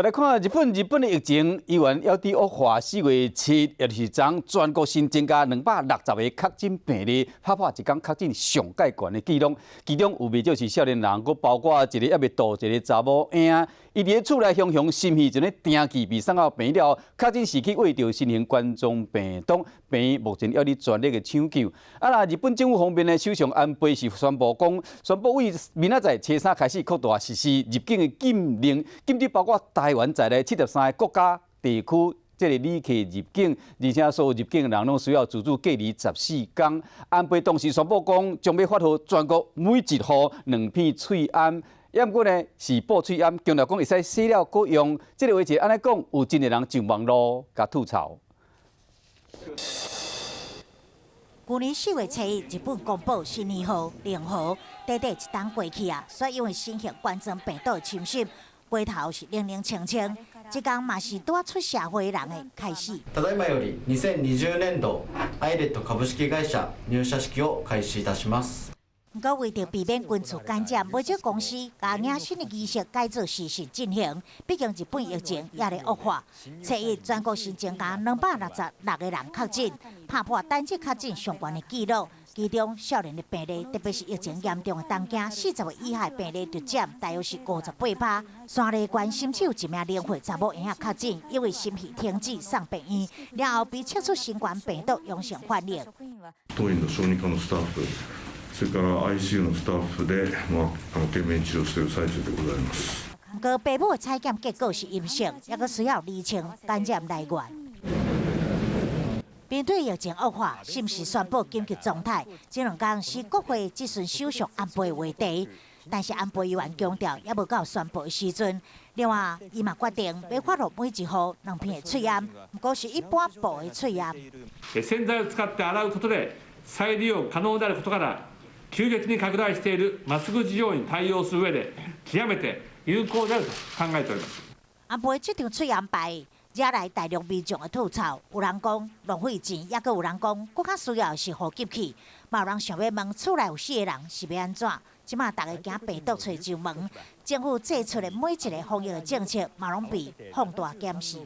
来看日本的疫情依然还伫恶化，4月7，也就是昨全国新增加260个确诊病例，打破一天确诊上界悬的记录。其中有未少是少年人，佮包括一个还未大一个查某婴，伊伫咧厝内雄雄心气，就咧定期被送到病院了，确诊是去为着新型冠状病毒，病院目前还伫全力的抢救。那日本政府方面呢，首相安倍是宣布为明仔载初3开始扩大实施入境的禁令，禁止包括台湾在内73个国家地区，这个旅客入境，而且所有入境的人拢需要自主隔离14天。安倍当时宣布讲，将要发予全国每一户2片喙罨，也毋过呢是布喙罨，强调讲会使洗了搁用。这个话是安尼讲，有真侪人上网络甲吐槽。去年4月7日，日本公布新年号、0号，短短一冬过去啊，却因为新型冠状病毒侵袭。街頭是冷冷清清，這天嘛是拄出社會人的開始。ただいまより2020年度アイレット株式会社入社式を開始いたします。不過為着避免群組感染，不少公司把迎新的儀式改做實時進行。畢竟日本疫情也在惡化，7日全國新增加266個人確診，打破單日確診上懸的紀錄。其中少年的病例，特別是疫情嚴重的東京，40歲以下病例就佔大約是58%。山梨縣新手一名0歲查某嬰仔確診，因為心肺停止送病院，然後被測出新冠病毒陽性反應。当院の小児科のスタッフ、それから ICU のスタッフで、懸命治療している最中でございます。不過父母的採檢結果是陰性，也閣需要釐清感染來源。面對疫情惡化，是毋是宣布緊急狀態？這兩天是國會質詢首相安倍的話題，但是安倍議員強調，也無到宣布的時陣。另外，伊嘛決定要發落每一戶2片的喙罨，不過是一般布的喙罨。洗剤を使って洗うことで再利用可能であることから、急激に拡大しているマスク需要に対応する上で極めて有効であると考えております。安倍這張喙罨牌惹來大量民眾的吐槽，有人講浪費錢，也閣有人講更較需要的是呼吸器。嘛有人想要問厝內有4個人是要安怎？即馬大家驚病毒吹上門，政府祭出的每一個防疫的政策，嘛攏被放大檢視。